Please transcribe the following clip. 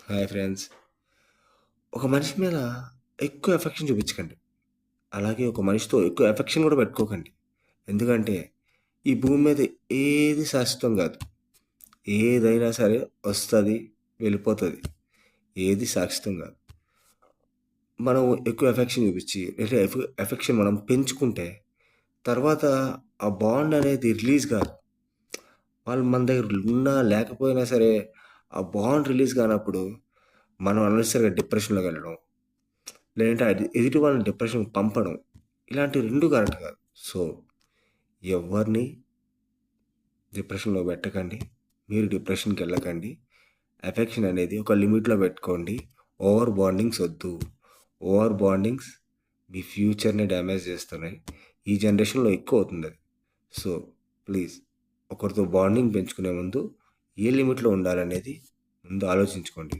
Hi friends. ఒక మనిషి మీద ఎక్కువ ఎఫెక్షన్ చూపించకండి. అలాగే ఒక మనిషితో ఎక్కువ ఎఫెక్షన్ కూడా పెట్టుకోకండి. ఎందుకంటే ఈ భూమి మీద ఏది శాశ్వతం కాదు. ఏదైనా సరే వస్తది, వెళ్ళిపోతది. ఏది శాశ్వతం కాదు. మనం ఎక్కువ ఎఫెక్షన్ చూపించి లేదా ఎఫెక్షన్ మనం పెంచుకుంటే తర్వాత ఆ బాండ్ అనేది రిలీజ్ కాదు. వాళ్ళు మన దగ్గర ఉన్నా లేకపోయినా సరే ఆ బాండ్ రిలీజ్ కానప్పుడు మనం అనవసరంగా డిప్రెషన్‌లోకి వెళ్ళడం. లేదంటే ఎదుటి వాళ్ళని డిప్రెషన్‌కి పంపడం. ఇలాంటివి 2 కరెక్ట్ కాదు. సో, ఎవ్వరిని డిప్రెషన్‌లో పెట్టకండి. మీరు డిప్రెషన్‌కెళ్ళకండి. ఎఫెక్షన్ అనేది ఒక లిమిట్‌లో పెట్టుకోండి. ఓవర్ బాండింగ్స్ వద్దు. ఓవర్ బాండింగ్స్ మీ ఫ్యూచర్‌ని డ్యామేజ్ చేస్తున్నాయి. ఈ జనరేషన్‌లో ఎక్కువ అవుతుందది. సో, ప్లీజ్ ఒకరితో బాండింగ్ పెంచుకునే ముందు ఏ లిమిట్‌లో ఉండాలనేది ముందు ఆలోచించుకోండి.